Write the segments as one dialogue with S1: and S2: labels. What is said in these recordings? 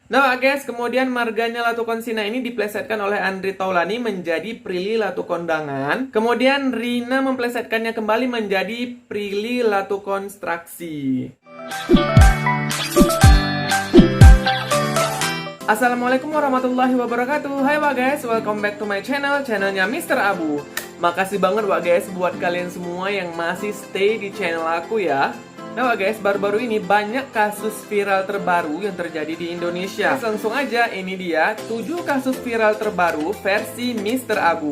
S1: Nah guys, kemudian marganya Latukonsina ini diplesetkan oleh Andri Taulani menjadi Prilly Latukondangan. Kemudian Rina memplesetkannya kembali menjadi Prilly Latukonstruksi. Assalamualaikum warahmatullahi wabarakatuh. Hai Wak guys, welcome back to my channel, channelnya Mr. Abu. Makasih banget Wak guys buat kalian semua yang masih stay di channel aku ya. Nah guys, baru-baru ini banyak kasus viral terbaru yang terjadi di Indonesia. Langsung aja, ini dia 7 kasus viral terbaru versi Mr. Abu.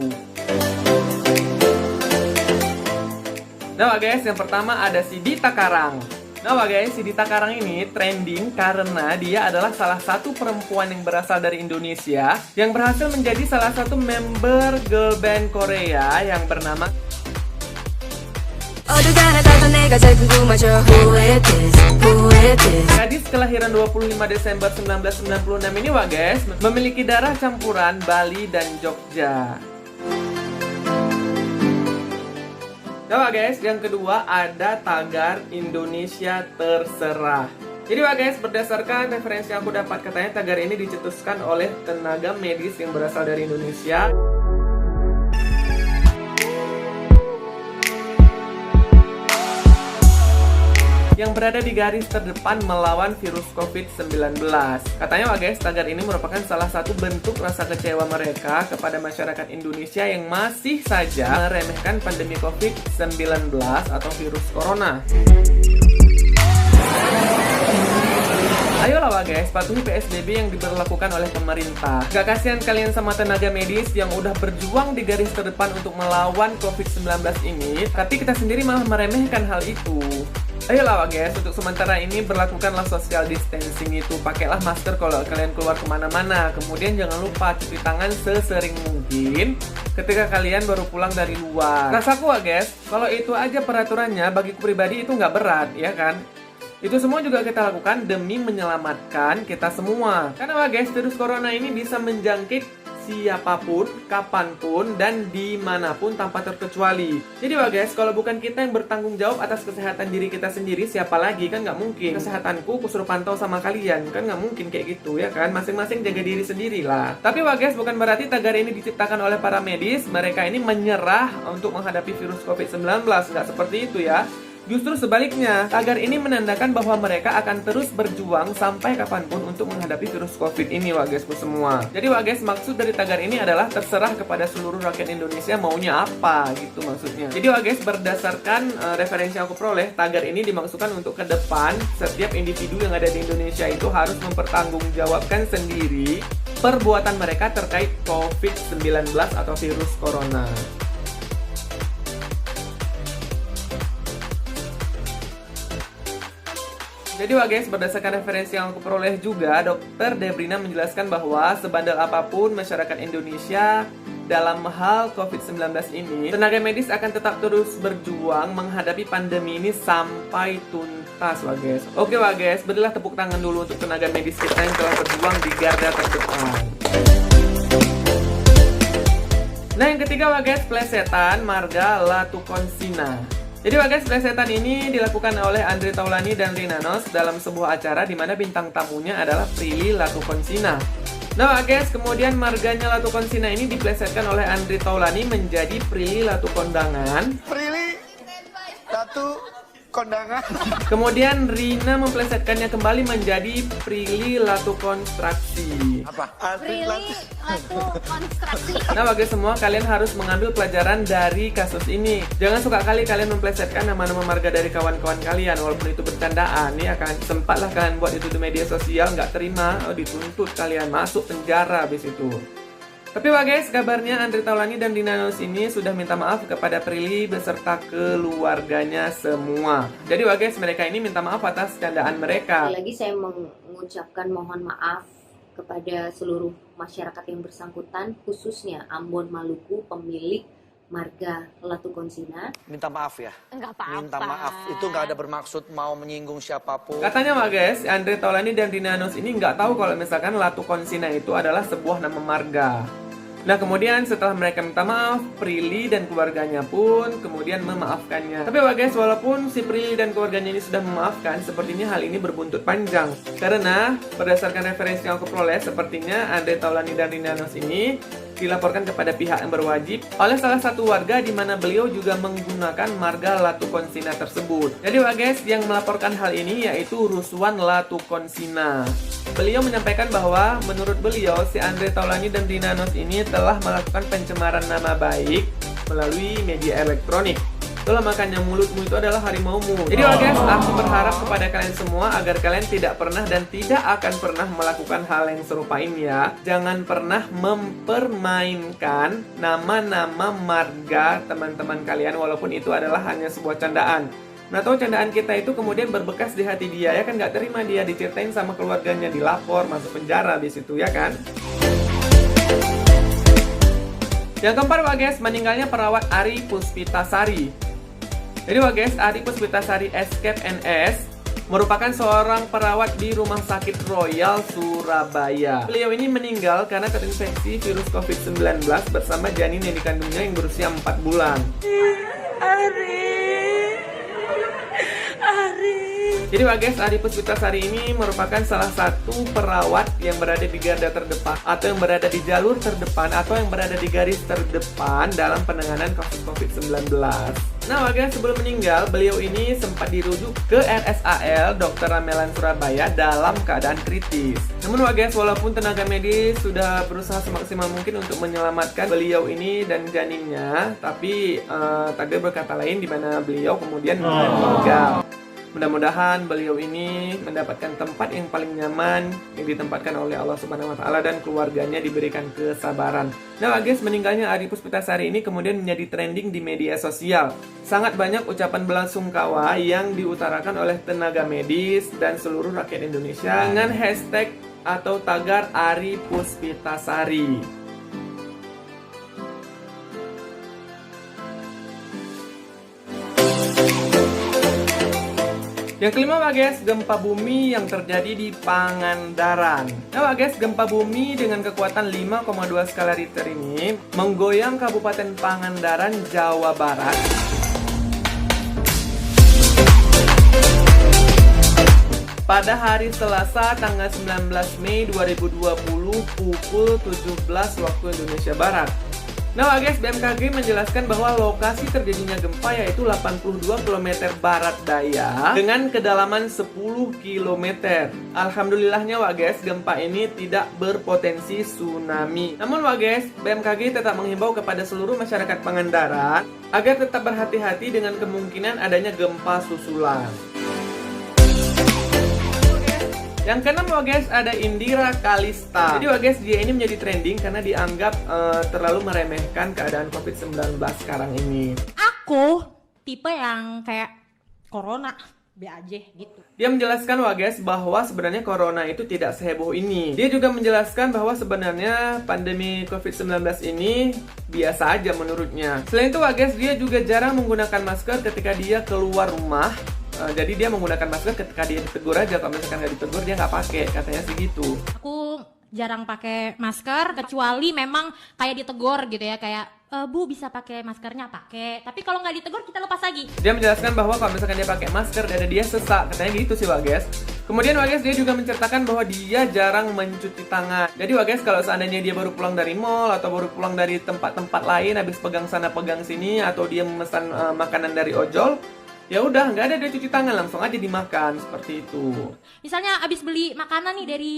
S1: Nah guys, yang pertama ada si Dita Karang. Nah guys, si Dita Karang ini trending karena dia adalah salah satu perempuan yang berasal dari Indonesia yang berhasil menjadi salah satu member girl band Korea yang bernama gadis kelahiran 25 Desember 1996 ini Wak guys memiliki darah campuran Bali dan Jogja. Nah Wak guys, yang kedua ada tagar Indonesia Terserah. Jadi Wak guys, berdasarkan referensi yang aku dapat, katanya tagar ini dicetuskan oleh tenaga medis yang berasal dari Indonesia yang berada di garis terdepan melawan virus COVID-19. Katanya Wak guys, tagar ini merupakan salah satu bentuk rasa kecewa mereka kepada masyarakat Indonesia yang masih saja meremehkan pandemi COVID-19 atau virus corona. Ayolah Wak guys, patuhi PSBB yang diberlakukan oleh pemerintah. Gak kasihan kalian sama tenaga medis yang udah berjuang di garis terdepan untuk melawan COVID-19 ini, tapi kita sendiri malah meremehkan hal itu. Ayolah Wak guys, untuk sementara ini berlakukanlah social distancing itu. Pakailah masker kalau kalian keluar kemana-mana. Kemudian jangan lupa cuci tangan sesering mungkin ketika kalian baru pulang dari luar. Rasaku Wak guys, kalau itu aja peraturannya, bagiku pribadi itu nggak berat, ya kan? Itu semua juga kita lakukan demi menyelamatkan kita semua. Karena Wak guys, virus corona ini bisa menjangkit siapapun, kapanpun, dan dimanapun tanpa terkecuali. Jadi Wak guys, kalau bukan kita yang bertanggung jawab atas kesehatan diri kita sendiri, siapa lagi? Kan nggak mungkin. Kesehatanku kusuruh pantau sama kalian, kan nggak mungkin kayak gitu ya kan? Masing-masing jaga diri sendirilah. Tapi Wak guys, bukan berarti tagar ini diciptakan oleh para medis. Mereka ini menyerah untuk menghadapi virus COVID-19. Nggak seperti itu ya. Justru sebaliknya, tagar ini menandakan bahwa mereka akan terus berjuang sampai kapanpun untuk menghadapi virus COVID ini Wak guys semua. Jadi Wak guys, maksud dari tagar ini adalah terserah kepada seluruh rakyat Indonesia maunya apa gitu maksudnya. Jadi Wak guys, berdasarkan referensi yang aku peroleh, tagar ini dimaksudkan untuk ke depan setiap individu yang ada di Indonesia itu harus mempertanggungjawabkan sendiri perbuatan mereka terkait COVID-19 atau virus corona. Jadi Wak guys, berdasarkan referensi yang aku peroleh juga, Dr. Debrina menjelaskan bahwa sebandel apapun masyarakat Indonesia dalam hal COVID-19 ini, tenaga medis akan tetap terus berjuang menghadapi pandemi ini sampai tuntas Wak guys. Oke Wak guys, berilah tepuk tangan dulu untuk tenaga medis kita yang telah berjuang di garda terdepan. Nah yang ketiga Wak guys, plesetan marga Latukonsina. Jadi Wak guys, plesetan ini dilakukan oleh Andri Taulani dan Rina Nose dalam sebuah acara di mana bintang tamunya adalah Prilly Latukonsina. Nah Wak guys, kemudian marganya Latukonsina ini diplesetkan oleh Andri Taulani menjadi Prilly Latukondangan.
S2: Prilly Latukondangan.
S1: Kemudian Rina memplesetkannya kembali menjadi Prilly Latukonstruksi.
S2: Apa?
S3: Prilly Latukonstruksi.
S1: Nah bagi semua, kalian harus mengambil pelajaran dari kasus ini. Jangan suka kali kalian memplesetkan nama-nama marga dari kawan-kawan kalian, walaupun itu bercandaan ya kan. Sempatlah kalian buat itu di media sosial, nggak terima, dituntut kalian masuk penjara habis itu. Tapi Wak guys, kabarnya Andri Taulani dan Rina Nose ini sudah minta maaf kepada Prilly beserta keluarganya semua. Jadi Wak guys, mereka ini minta maaf atas candaan mereka.
S3: Lagi saya mengucapkan mohon maaf kepada seluruh masyarakat yang bersangkutan, khususnya Ambon Maluku, pemilik marga Latukonsina.
S2: Minta maaf ya.
S4: Enggak apa-apa.
S2: Minta maaf. Itu nggak ada bermaksud mau menyinggung siapapun.
S1: Katanya Wak guys, Andri Taulani dan Rina Nose ini nggak tahu kalau misalkan Latukonsina itu adalah sebuah nama marga. Nah kemudian setelah mereka minta maaf, Prilly dan keluarganya pun kemudian memaafkannya. Tapi guys, walaupun si Prilly dan keluarganya ini sudah memaafkan, sepertinya hal ini berbuntut panjang. Karena berdasarkan referensi yang aku peroleh, sepertinya Andre Taulany dan Rina Nose ini dilaporkan kepada pihak yang berwajib oleh salah satu warga di mana beliau juga menggunakan marga Latukonsina tersebut. Jadi guys, yang melaporkan hal ini yaitu Ruswan Latukonsina. Beliau menyampaikan bahwa menurut beliau si Andre Taulany dan Rina Nose ini telah melakukan pencemaran nama baik melalui media elektronik. Itulah makanya mulutmu itu adalah harimaumu. Jadi guys, aku berharap kepada kalian semua agar kalian tidak pernah dan tidak akan pernah melakukan hal yang serupa ini ya. Jangan pernah mempermainkan nama-nama marga teman-teman kalian walaupun itu adalah hanya sebuah candaan. Nah tahu candaan kita itu kemudian berbekas di hati dia, ya kan, nggak terima dia diceritain sama keluarganya, dilapor, masuk penjara di situ, ya kan. Yang keempat guys, meninggalnya perawat Ari Puspitasari. Jadi guys, Ari Puspitasari Escape NS merupakan seorang perawat di Rumah Sakit Royal Surabaya. Beliau ini meninggal karena terinfeksi virus COVID-19 bersama janin yang dikandungnya yang berusia 4 bulan. Jadi guys, Ari Puspitasari ini merupakan salah satu perawat yang berada di garda terdepan atau yang berada di jalur terdepan atau yang berada di garis terdepan dalam penanganan kasus COVID-19. Nah guys, sebelum meninggal, beliau ini sempat dirujuk ke RSAL Dr. Ramelan Surabaya dalam keadaan kritis. Namun guys, walaupun tenaga medis sudah berusaha semaksimal mungkin untuk menyelamatkan beliau ini dan janinnya, tapi takdir berkata lain di mana beliau kemudian meninggal. Mudah-mudahan beliau ini mendapatkan tempat yang paling nyaman yang ditempatkan oleh Allah Subhanahu wa Ta'ala dan keluarganya diberikan kesabaran. Nah guys, meninggalnya Ari Puspitasari ini kemudian menjadi trending di media sosial. Sangat banyak ucapan belasungkawa yang diutarakan oleh tenaga medis dan seluruh rakyat Indonesia dengan hashtag atau tagar Ari Puspitasari. Yang kelima guys, gempa bumi yang terjadi di Pangandaran. Nah guys, gempa bumi dengan kekuatan 5,2 skala Richter ini menggoyang Kabupaten Pangandaran, Jawa Barat. Pada hari Selasa tanggal 19 Mei 2020 pukul 17 waktu Indonesia Barat. Nah guys, BMKG menjelaskan bahwa lokasi terjadinya gempa yaitu 82 km barat daya dengan kedalaman 10 km. Alhamdulillahnya guys, gempa ini tidak berpotensi tsunami. Namun guys, BMKG tetap menghimbau kepada seluruh masyarakat Pangandaran agar tetap berhati-hati dengan kemungkinan adanya gempa susulan. Yang keenam guys, ada Indira Kalista. Jadi guys, dia ini menjadi trending karena dianggap terlalu meremehkan keadaan COVID-19 sekarang ini.
S4: Aku tipe yang kayak corona, be aja gitu.
S1: Dia menjelaskan guys bahwa sebenarnya corona itu tidak seheboh ini. Dia juga menjelaskan bahwa sebenarnya pandemi COVID-19 ini biasa aja menurutnya. Selain itu guys, dia juga jarang menggunakan masker ketika dia keluar rumah. Jadi dia menggunakan masker ketika dia ditegur aja. Kalau misalkan nggak ditegur dia nggak pakai, katanya sih gitu.
S4: Aku jarang pakai masker kecuali memang kayak ditegur gitu ya, kayak Bu bisa pakai maskernya, pakai. Tapi kalau nggak ditegur kita lepas lagi.
S1: Dia menjelaskan bahwa kalau misalkan dia pakai masker dada dia sesak, katanya gitu sih guys. Kemudian guys, dia juga menceritakan bahwa dia jarang mencuci tangan. Jadi guys, kalau seandainya dia baru pulang dari mall atau baru pulang dari tempat-tempat lain habis pegang sana pegang sini atau dia memesan makanan dari ojol, ya udah nggak ada dia cuci tangan, langsung aja dimakan seperti itu.
S4: Misalnya abis beli makanan nih dari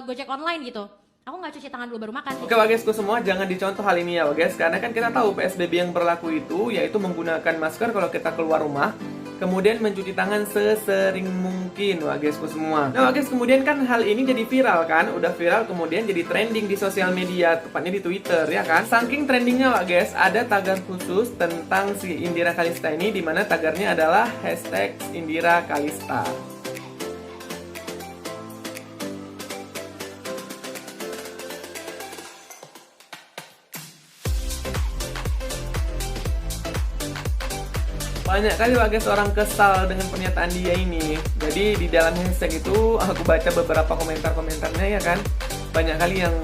S4: Gojek online gitu, aku nggak cuci tangan dulu baru makan.
S1: Oke guysku semua, jangan dicontoh hal ini ya guys, karena kan kita tahu PSBB yang berlaku itu yaitu menggunakan masker kalau kita keluar rumah, kemudian mencuci tangan sesering mungkin guysku semua. Nah guys, kemudian kan hal ini jadi viral kan, udah viral kemudian jadi trending di sosial media, tepatnya di Twitter ya kan. Saking trendingnya guys, ada tagar khusus tentang si Indira Kalista ini, dimana tagarnya adalah hashtag Indira Kalista. Banyak kali guys orang kesal dengan pernyataan dia ini. Jadi di dalam hashtag itu aku baca beberapa komentar-komentarnya ya kan. Banyak kali yang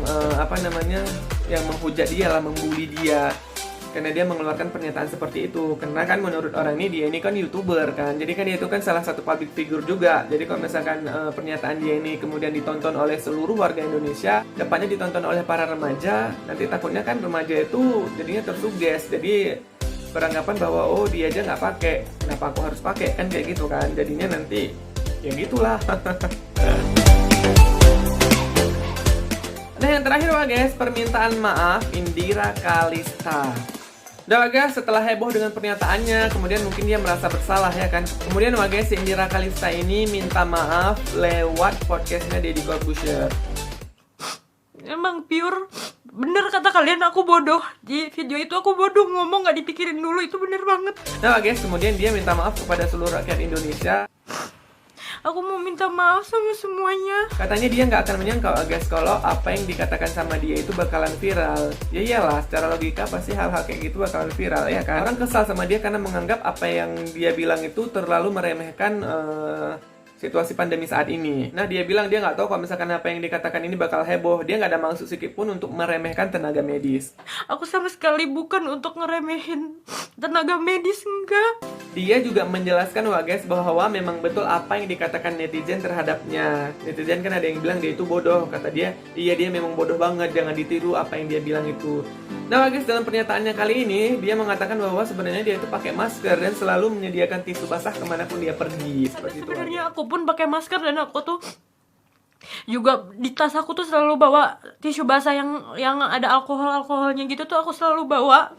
S1: yang menghujat dia lah, membuli dia karena dia mengeluarkan pernyataan seperti itu. Karena kan menurut orang ini, dia ini kan YouTuber kan, jadi kan dia itu kan salah satu public figure juga. Jadi kalau misalkan pernyataan dia ini kemudian ditonton oleh seluruh warga Indonesia, depannya ditonton oleh para remaja, nanti takutnya kan remaja itu jadinya tersuges, jadi beranggapan bahwa oh dia aja nggak pakai, kenapa aku harus pakai, kan kayak gitu kan. Jadinya nanti ya gitulah. Nah yang terakhir guys, permintaan maaf Indira Kalista. Udah guys, setelah heboh dengan pernyataannya, kemudian mungkin dia merasa bersalah ya kan. Kemudian guys, si Indira Kalista ini minta maaf lewat podcastnya Deddy Corbuzier.
S5: Emang pure bener kata kalian, aku bodoh. Di video itu aku bodoh, ngomong gak dipikirin dulu, itu bener banget.
S1: Nah guys, kemudian dia minta maaf kepada seluruh rakyat Indonesia.
S5: Aku mau minta maaf sama semuanya.
S1: Katanya dia nggak akan menyangka guys kalau apa yang dikatakan sama dia itu bakalan viral. Ya iyalah, secara logika pasti hal-hal kayak gitu bakalan viral ya kan. Orang kesal sama dia karena menganggap apa yang dia bilang itu terlalu meremehkan situasi pandemi saat ini. Nah dia bilang dia nggak tahu kalau misalkan apa yang dikatakan ini bakal heboh. Dia nggak ada maksud sedikit pun untuk meremehkan tenaga medis.
S5: Aku sama sekali bukan untuk ngeremehin tenaga medis, enggak.
S1: Dia juga menjelaskan guys bahwa memang betul apa yang dikatakan netizen terhadapnya. Netizen kan ada yang bilang dia itu bodoh. Kata dia, iya dia memang bodoh banget, jangan ditiru apa yang dia bilang itu. Nah guys, dalam pernyataannya kali ini dia mengatakan bahwa sebenarnya dia itu pakai masker dan selalu menyediakan tisu basah kemanapun dia pergi. Seperti itu.
S5: Sebenarnya aku pun pakai masker dan aku tuh juga di tas aku tuh selalu bawa tisu basah yang ada alkoholnya gitu tuh aku selalu bawa.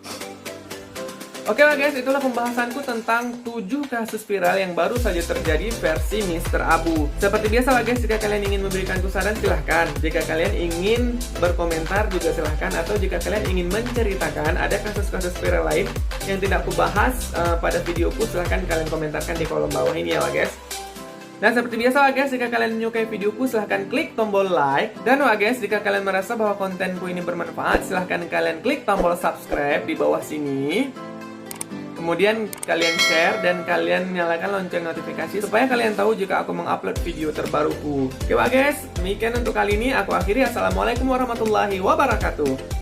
S1: Oke lah guys, itulah pembahasanku tentang 7 kasus viral yang baru saja terjadi versi Mr. Abu. Seperti biasa lah guys, jika kalian ingin memberikanku saran silahkan. Jika kalian ingin berkomentar juga silahkan. Atau jika kalian ingin menceritakan ada kasus-kasus viral lain yang tidak aku bahas pada videoku, silahkan kalian komentarkan di kolom bawah ini ya lah guys. Dan seperti biasa guys, jika kalian menyukai videoku silahkan klik tombol like. Dan guys, jika kalian merasa bahwa kontenku ini bermanfaat, silahkan kalian klik tombol subscribe di bawah sini. Kemudian kalian share dan kalian nyalakan lonceng notifikasi supaya kalian tahu jika aku mengupload video terbaruku. Oke guys, demikian untuk kali ini aku akhiri. Assalamualaikum warahmatullahi wabarakatuh.